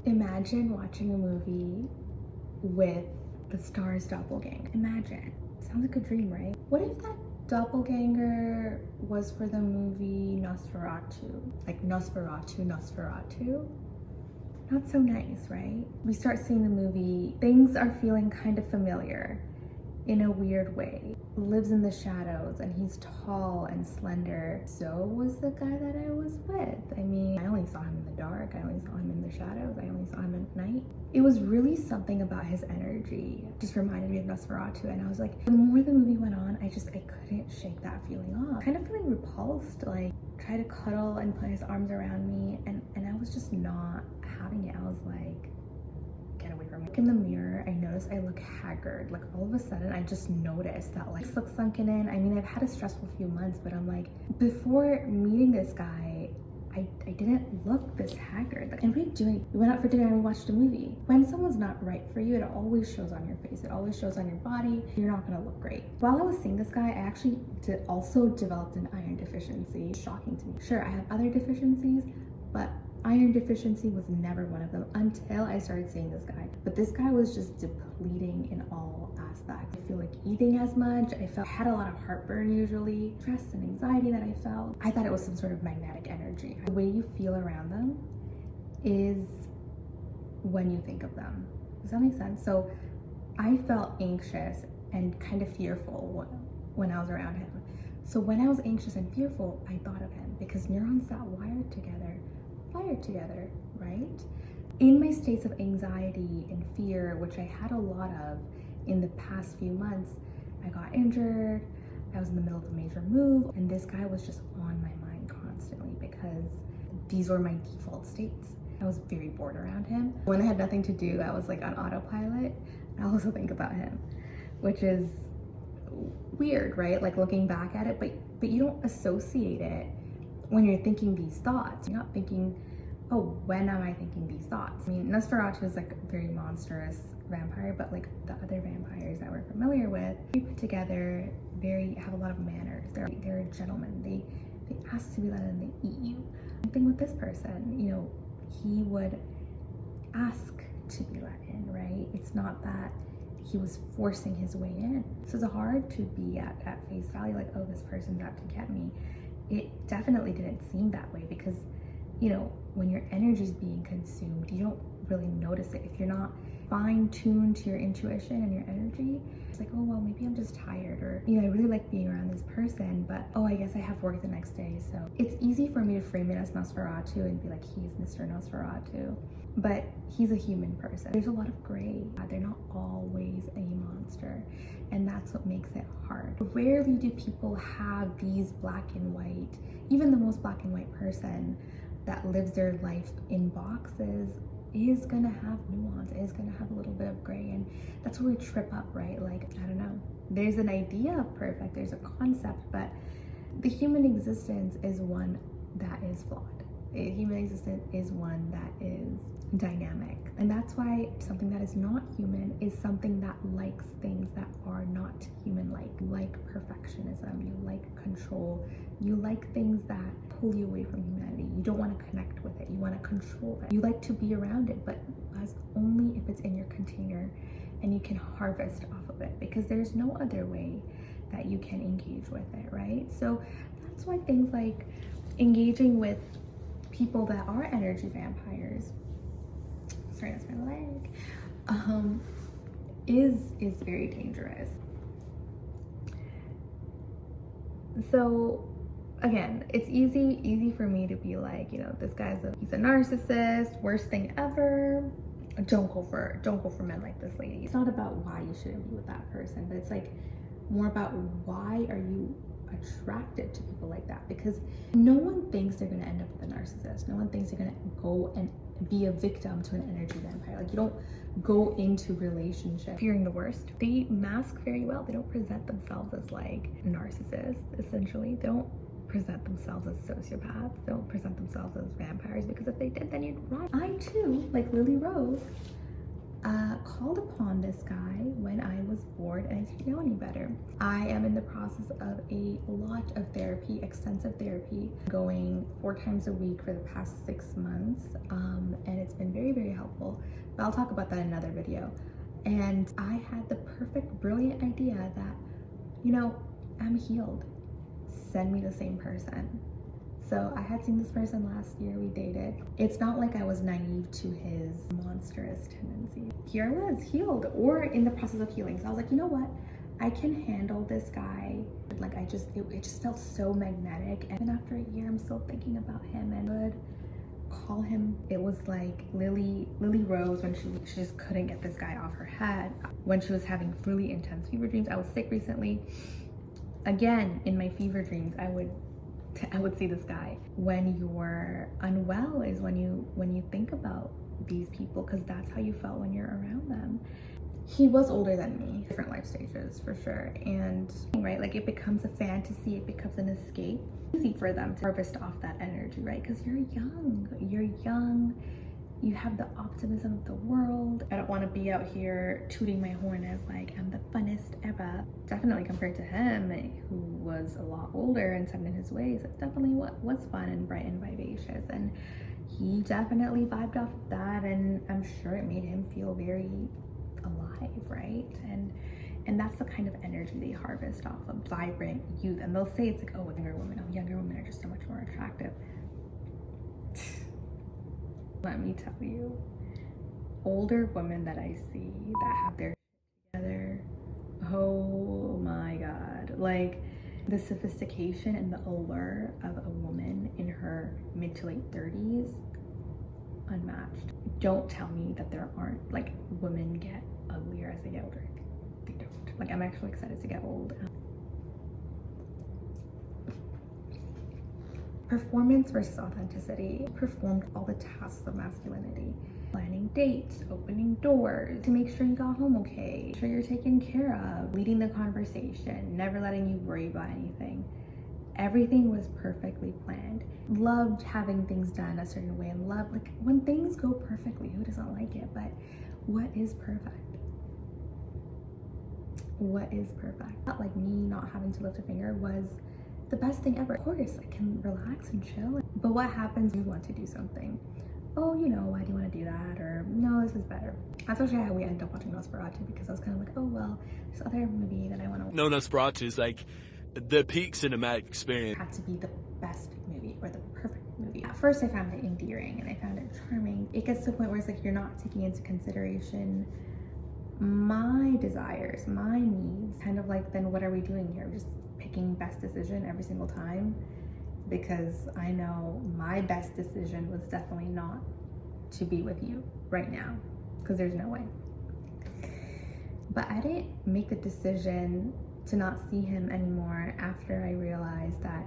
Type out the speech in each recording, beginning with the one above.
Imagine watching a movie with the star's doppelganger. Imagine. Sounds like a dream, right? What if that doppelganger was for the movie Nosferatu? Like Nosferatu? Not so nice, right? We start seeing the movie, things are feeling kind of familiar in a weird way. Lives in the shadows and he's tall and slender. So was the guy that I was with. I mean, I only saw him in the dark, I only saw him in the shadows, I only saw him at night. It was really something about his energy. Just reminded me of Nosferatu, and I was like, the more the movie went on, I couldn't shake that feeling off. Kind of feeling repulsed, like try to cuddle and put his arms around me, and I was just not having it. I was like, get away from me. Look in the mirror, I noticed I look haggard. Like all of a sudden I just noticed that like this looks sunken in. I mean, I've had a stressful few months, but I'm like, before meeting this guy, I didn't look this haggard. Like, and what are you doing? We went out for dinner and we watched a movie. When someone's not right for you, it always shows on your face. It always shows on your body. You're not gonna look great. While I was seeing this guy, I actually also developed an iron deficiency. Shocking to me. Sure, I have other deficiencies, but iron deficiency was never one of them until I started seeing this guy. But this guy was just depleting in all aspects. I feel like eating as much. I had a lot of heartburn usually, stress and anxiety that I felt. I thought it was some sort of magnetic energy. The way you feel around them is when you think of them. Does that make sense? So I felt anxious and kind of fearful when I was around him. So when I was anxious and fearful, I thought of him because neurons that wired together, right? In my states of anxiety and fear, which I had a lot of in the past few months, I got injured, I was in the middle of a major move, and this guy was just on my mind constantly because these were my default states. I was very bored around him. When I had nothing to do, I was like on autopilot. I also think about him, which is weird, right? Like looking back at it, but you don't associate it when you're thinking these thoughts. You're not thinking, oh, when am I thinking these thoughts? I mean, Nosferatu is like a very monstrous vampire, but like the other vampires that we're familiar with, they put together, have a lot of manners. They're a gentleman. They ask to be let in, they eat you. Same thing with this person, you know, he would ask to be let in, right? It's not that he was forcing his way in. So it's hard to be at face value, like, oh, this person's out to get me. It definitely didn't seem that way because, you know, when your energy is being consumed, you don't really notice it. If you're not fine-tuned to your intuition and your energy, it's like, oh, well, maybe I'm just tired, or, you know, I really like being around this person, but, oh, I guess I have work the next day. So it's easy for me to frame it as Nosferatu and be like, he's Mr. Nosferatu, but he's a human person. There's a lot of gray. They're not always a monster, and that's what makes it hard. Rarely do people have these black and white, even the most black and white person that lives their life in boxes is gonna have nuance, is gonna have a little bit of gray, and that's where we trip up, right? Like, I don't know, there's an idea of perfect, there's a concept, but the human existence is one that is flawed. A human existence is one that is dynamic, and that's why something that is not human is something that likes things that are not human-like perfectionism, you like control, you like things that pull you away from humanity. You don't want to connect with it, you want to control it. You like to be around it, but as only if it's in your container and you can harvest off of it, because there's no other way that you can engage with it, right? So that's why things like engaging with people that are energy vampires, sorry, that's my leg, is very dangerous. So again, it's easy for me to be like, you know, this guy's he's a narcissist, worst thing ever. Don't go for men like this lady. It's not about why you shouldn't be with that person, but it's like more about why are you attracted to people like that, because no one thinks they're going to end up with a narcissist. No one thinks they're going to go and be a victim to an energy vampire. Like, you don't go into relationship fearing the worst. They mask very well. They don't present themselves as like narcissists, essentially. They don't present themselves as sociopaths. They don't present themselves as vampires, because if they did, then you'd run. I too, like Lily Rose, called upon this guy when I was bored and I didn't know any better. I am in the process of a lot of therapy, extensive therapy, going 4 times a week for the past 6 months, and it's been very, very helpful. But I'll talk about that in another video. And I had the perfect, brilliant idea that, you know, I'm healed. Send me the same person. So I had seen this person last year, we dated. It's not like I was naive to his monstrous tendencies. Here I was, healed, or in the process of healing. So I was like, you know what? I can handle this guy. Like it just felt so magnetic. And after a year, I'm still thinking about him and would call him. It was like Lily Rose when she just couldn't get this guy off her head. When she was having really intense fever dreams. I was sick recently. Again, in my fever dreams, I would see this guy. When you're unwell is when you think about these people, because that's how you felt when you're around them. He was older than me, different life stages for sure. And right, like it becomes a fantasy, it becomes an escape. Easy for them to harvest off that energy, right? Because you're young, you have the optimism of the world. I don't want to be out here tooting my horn as like I'm the funnest ever. Definitely compared to him, who was a lot older and set in his ways, it's definitely what was fun and bright and vivacious. And he definitely vibed off of that, and I'm sure it made him feel very alive, right? And that's the kind of energy they harvest off of vibrant youth. And they'll say it's like, oh, younger women are just so much more attractive. Let me tell you, older women that I see that have their shit together, oh my God. Like the sophistication and the allure of a woman in her mid to late 30s, unmatched. Don't tell me that there aren't, like, women get uglier as they get older. They don't. Like, I'm actually excited to get old. Performance versus authenticity. Performed all the tasks of masculinity. Planning dates, opening doors, to make sure you got home okay, make sure you're taken care of, leading the conversation, never letting you worry about anything. Everything was perfectly planned. Loved having things done a certain way, and love, like when things go perfectly, who doesn't like it? But what is perfect? What is perfect? Not like me not having to lift a finger was the best thing ever. Of course, I can relax and chill. But what happens when you want to do something? Oh, you know, why do you want to do that? Or no, this is better. That's actually how we ended up watching Nosferatu, because I was kind of like, oh, well, this other movie that I want to watch. No, Nosferatu is like the peak cinematic experience. It had to be the best movie or the perfect movie. At first, I found it endearing and I found it charming. It gets to the point where it's like you're not taking into consideration my desires, my needs. Kind of like, then what are we doing here? We're just picking best decision every single time, because I know my best decision was definitely not to be with you right now, because there's no way. But I didn't make the decision to not see him anymore after I realized that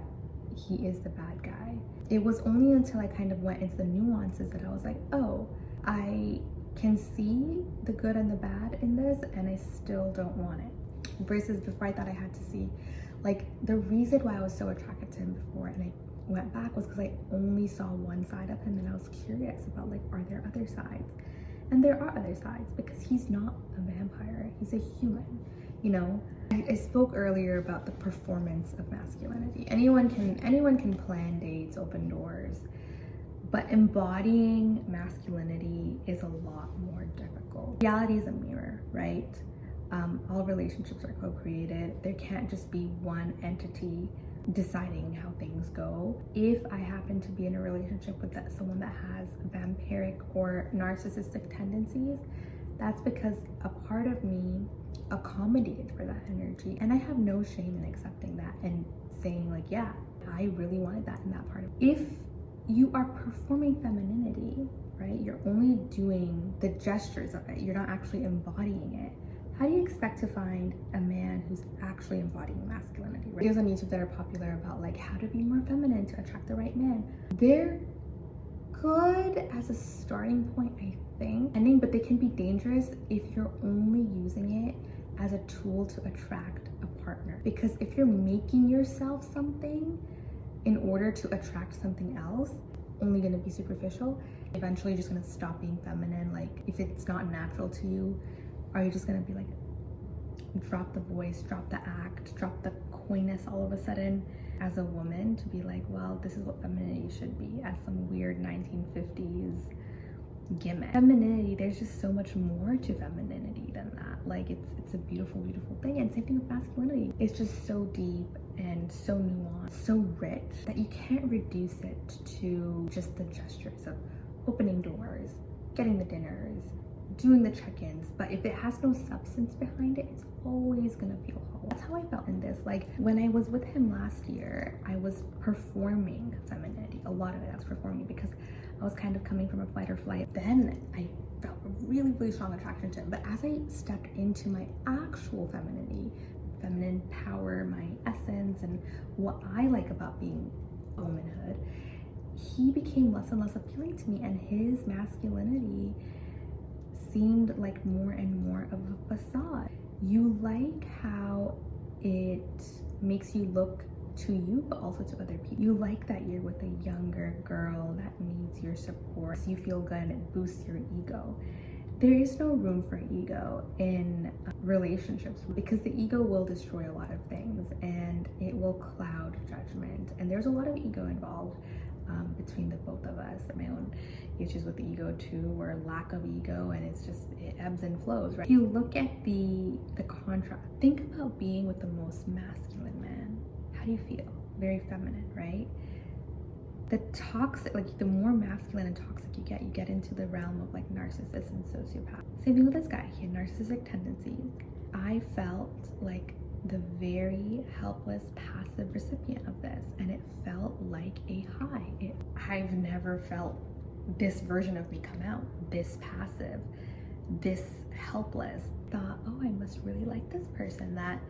he is the bad guy. It was only until I kind of went into the nuances that I was like, oh, I can see the good and the bad in this, and I still don't want it. Versus before, I thought I had to see, like, the reason why I was so attracted to him before and I went back was because I only saw one side of him, and I was curious about, like, are there other sides? And there are other sides, because he's not a vampire, he's a human, you know? I spoke earlier about the performance of masculinity. Anyone can plan dates, open doors, but embodying masculinity is a lot more difficult. Reality is a mirror, right? All relationships are co-created. There can't just be one entity deciding how things go. If I happen to be in a relationship with someone that has vampiric or narcissistic tendencies, that's because a part of me accommodated for that energy, and I have no shame in accepting that and saying, like, yeah, I really wanted that in that part of me. If you are performing femininity, right, you're only doing the gestures of it, you're not actually embodying it. How do you expect to find a man who's actually embodying masculinity? Right? Videos on YouTube that are popular about, like, how to be more feminine to attract the right man. They're good as a starting point, I think, but they can be dangerous if you're only using it as a tool to attract a partner. Because if you're making yourself something in order to attract something else, only going to be superficial, Eventually you're just gonna stop being feminine. Like, if it's not natural to you, are you just gonna be like, drop the voice, drop the act, drop the coyness all of a sudden as a woman to be like, well, this is what femininity should be, as some weird 1950s gimmick. Femininity, there's just so much more to femininity than that. Like, it's a beautiful, beautiful thing. And same thing with masculinity. It's just so deep and so nuanced, so rich, that you can't reduce it to just the gestures of opening doors, getting the dinners, doing the check-ins. But if it has no substance behind it, it's always gonna feel whole. That's how I felt in this. Like, when I was with him last year, I was performing femininity. A lot of it I was performing because I was kind of coming from a fight or flight. Then I felt a really, really strong attraction to him. But as I stepped into my actual femininity, feminine power, my essence, and what I like about being a womanhood, he became less and less appealing to me, and his masculinity seemed like more and more of a facade. You like how it makes you look to you, but also to other people. You like that you're with a younger girl that needs your support, so you feel good and it boosts your ego. There is no room for ego in relationships, because the ego will destroy a lot of things and it will cloud judgment. And there's a lot of ego involved between the both of us. My own issues with the ego too, or lack of ego, and it's just, it ebbs and flows, right? You look at the contrast. Think about being with the most masculine man. How do you feel? Very feminine, right? The toxic, like, the more masculine and toxic you get into the realm of like narcissists and sociopaths. Same thing with this guy. He had narcissistic tendencies. I felt like the very helpless, passive recipient of this, and it felt like a high. I've never felt this version of me come out, this passive, this helpless. Thought, oh, I must really like this person, that,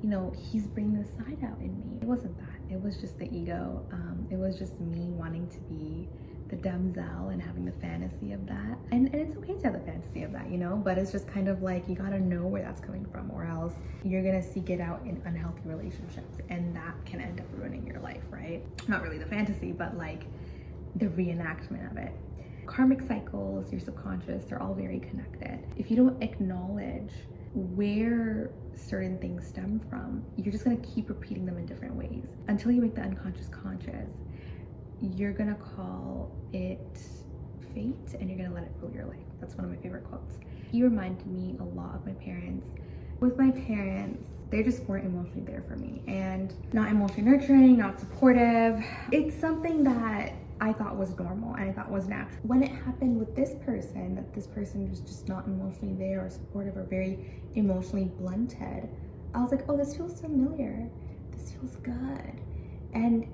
you know, he's bringing this side out in me. It wasn't that. It was just the ego. It was just me wanting to be the damsel and having the fantasy of that. And it's okay to have the fantasy of that, you know, but it's just kind of like, you gotta know where that's coming from, or else you're gonna seek it out in unhealthy relationships, and that can end up ruining your life, right? Not really the fantasy, but like the reenactment of it. Karmic cycles, your subconscious, they're all very connected. If you don't acknowledge where certain things stem from, you're just gonna keep repeating them in different ways until you make the unconscious conscious. You're gonna call it fate, and you're gonna let it rule your life. That's one of my favorite quotes. He reminded me a lot of my parents. With my parents, they just weren't emotionally there for me, and not emotionally nurturing, not supportive. It's something that I thought was normal and I thought was natural. When it happened with this person, that this person was just not emotionally there or supportive or very emotionally blunted, I was like, oh, this feels familiar. This feels good. And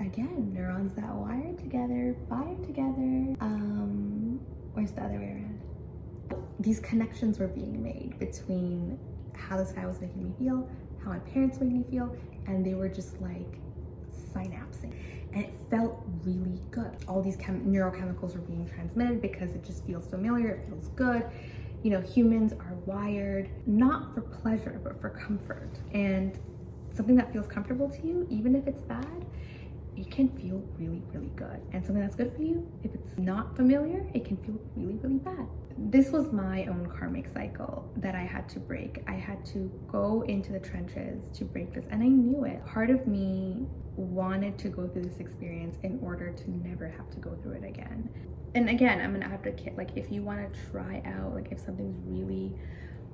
again, neurons that wire together, fire together. Where's the other way around? These connections were being made between how this guy was making me feel, how my parents made me feel, and they were just like synapsing. And it felt really good. All these neurochemicals were being transmitted because it just feels familiar, it feels good. You know, humans are wired not for pleasure, but for comfort. And something that feels comfortable to you, even if it's bad, it can feel really, really good. And something that's good for you, if it's not familiar, it can feel really, really bad. This was my own karmic cycle that I had to break. I had to go into the trenches to break this, and I knew it. Part of me wanted to go through this experience in order to never have to go through it again. And again, I'm an advocate. Like, if you want to try out, like, if something's really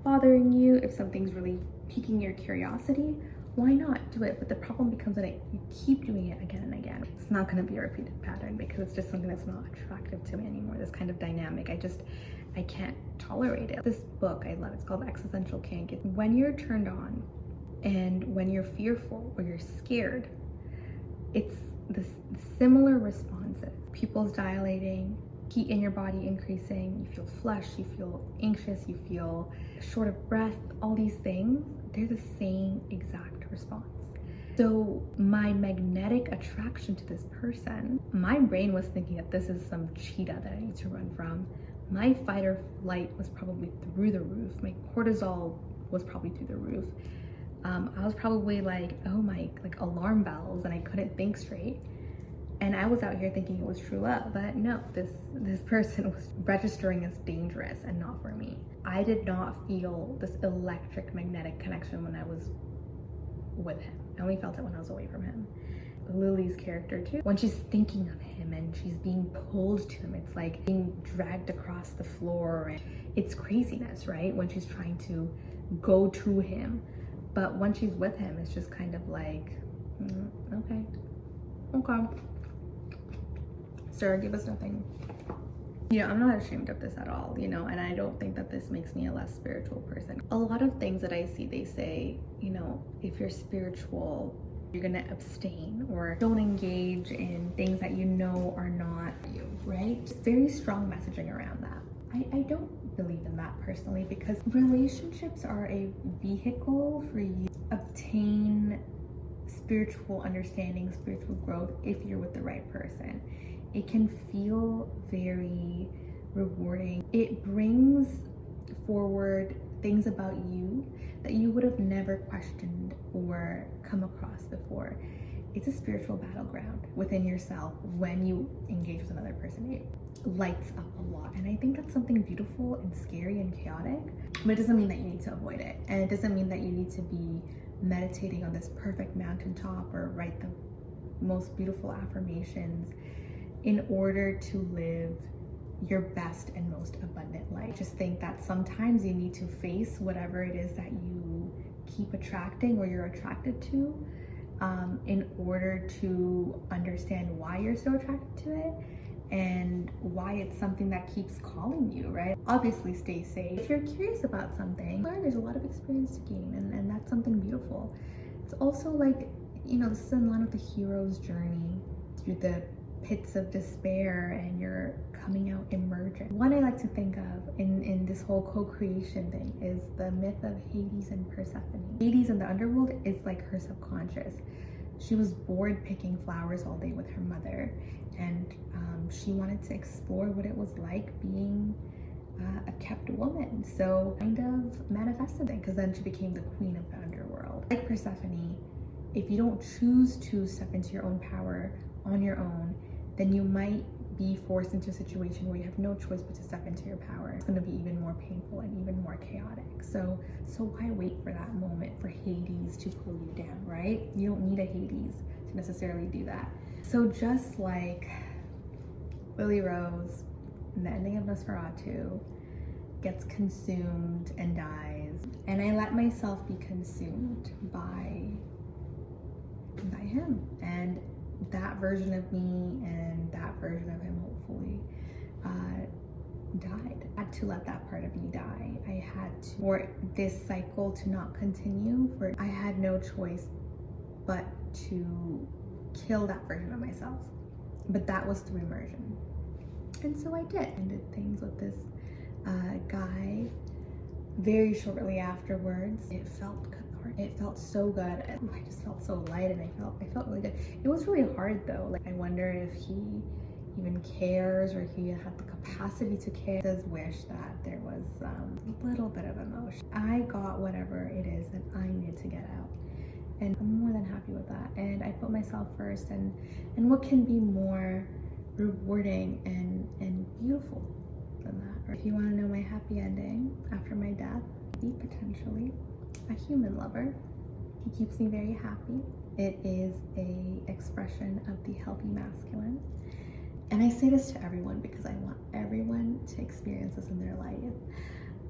bothering you, if something's really piquing your curiosity, why not do it? But the problem becomes that you keep doing it again and again. It's not going to be a repeated pattern, because it's just something that's not attractive to me anymore. This kind of dynamic, I can't tolerate it. This book I love, it's called Existential Kink. When you're turned on and when you're fearful or you're scared, it's the similar responses. Pupils dilating, heat in your body increasing, you feel flushed, you feel anxious, you feel short of breath, all these things, they're the same exact response. So my magnetic attraction to this person, my brain was thinking that this is some cheetah that I need to run from. My fight or flight was probably through the roof. My cortisol was probably through the roof. I was probably like, oh my, like alarm bells, and I couldn't think straight. And I was out here thinking it was true love, but no, this person was registering as dangerous and not for me. I did not feel this electric magnetic connection when I was with him. I only felt it when I was away from him. Lily's character too, when she's thinking of him and she's being pulled to him, it's like being dragged across the floor, and it's craziness, right? When she's trying to go to him, but when she's with him, it's just kind of like, okay, sir, give us nothing. You know, I'm not ashamed of this at all, you know, and I don't think that this makes me a less spiritual person. A lot of things that I see, they say, you know, if you're spiritual, you're gonna abstain or don't engage in things that you know are not you, right? It's very strong messaging around that. I don't believe in that personally, because relationships are a vehicle for you to obtain spiritual understanding, spiritual growth if you're with the right person. It can feel very rewarding. It brings forward things about you that you would have never questioned or come across before. It's a spiritual battleground within yourself when you engage with another person. It lights up a lot, and I think that's something beautiful and scary and chaotic, but it doesn't mean that you need to avoid it, and it doesn't mean that you need to be meditating on this perfect mountaintop or write the most beautiful affirmations in order to live your best and most abundant life. Just think that sometimes you need to face whatever it is that you keep attracting or you're attracted to, in order to understand why you're so attracted to it and why it's something that keeps calling you, right? Obviously, stay safe. If you're curious about something, learn. There's a lot of experience to gain, and that's something beautiful. It's also like, you know, this is in line with the hero's journey through the pits of despair, and you're coming out emergent. One I like to think of in this whole co-creation thing is the myth of Hades and Persephone. Hades in the underworld is like her subconscious. She was bored picking flowers all day with her mother, and she wanted to explore what it was like being a kept woman. So kind of manifested it, because then she became the queen of the underworld. Like Persephone, if you don't choose to step into your own power on your own, then you might be forced into a situation where you have no choice but to step into your power. It's going to be even more painful and even more chaotic. So why wait for that moment for Hades to pull you down, right? You don't need a Hades to necessarily do that. So just like Lily Rose in the ending of Nosferatu gets consumed and dies, and I let myself be consumed by him, and that version of me and that version of him hopefully died. I had to let that part of me die. I had to, for this cycle to not continue, I had no choice but to kill that version of myself. But that was through immersion. And so I did. I did things with this guy very shortly afterwards. It felt cathartic. It felt so good. I just felt so light, and I felt really good. It was really hard though. Like, I wonder if he even cares, or he had the capacity to care. I just wish that there was a little bit of emotion. I got whatever it is that I needed to get out, and I'm more than happy with that. And I put myself first, and what can be more rewarding and beautiful than that? Or if you want to know my happy ending after my death, be potentially a human lover. He keeps me very happy. It is a expression of the healthy masculine. And I say this to everyone because I want everyone to experience this in their life.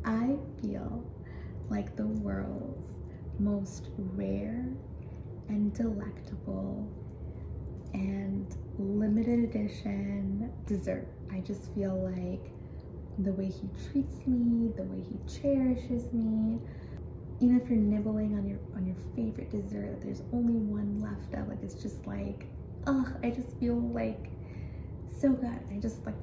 I feel like the world's most rare and delectable and limited edition dessert. I just feel like the way he treats me, the way he cherishes me, even if you're nibbling on your favorite dessert that there's only one left of, like, it's just like, I just feel like so good. I just like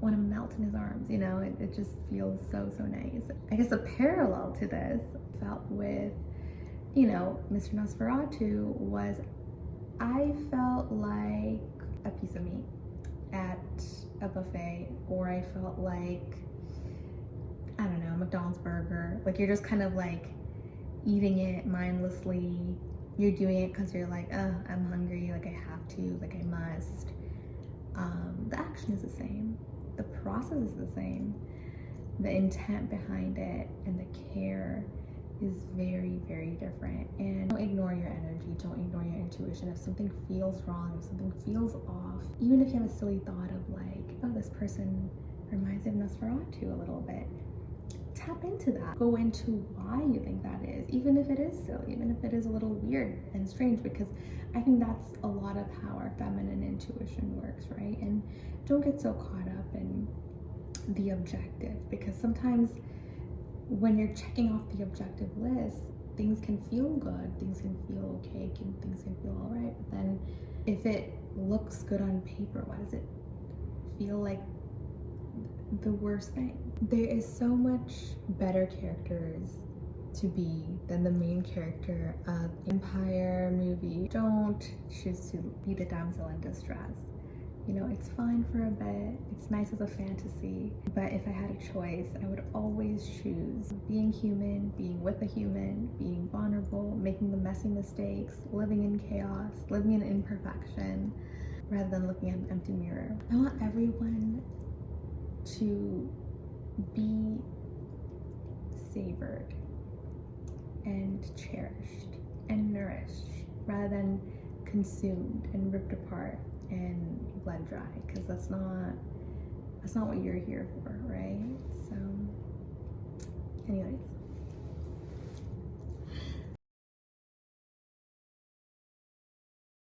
want to melt in his arms, you know. It just feels so nice. I guess a parallel to this felt with, you know, Mr. Nosferatu was, I felt like a piece of meat at a buffet, or I felt like, I don't know, McDonald's burger. Like, you're just kind of like eating it mindlessly, you're doing it because you're like, oh, I'm hungry, like I have to, like I must. The action is the same. The process is the same. The intent behind it and the care is very, very different. And don't ignore your energy, don't ignore your intuition. If something feels wrong, if something feels off, even if you have a silly thought of like, oh, this person reminds me of nosferatu a little bit, tap into that. Go into why you think that is, even if it is silly, even if it is a little weird and strange, because I think that's a lot of how our feminine intuition works, right? And don't get so caught up in the objective, because sometimes when you're checking off the objective list, things can feel good, things can feel okay, things can feel all right, but then if it looks good on paper, why does it feel like the worst thing? There is so much better characters to be than the main character of Empire movie. Don't choose to be the damsel in distress. You know, it's fine for a bit, it's nice as a fantasy, but if I had a choice, I would always choose being human, being with a human, being vulnerable, making the messy mistakes, living in chaos, living in imperfection, rather than looking at an empty mirror. I want everyone to be savored and cherished and nourished, rather than consumed and ripped apart and bled dry, because that's not what you're here for, right? So anyways,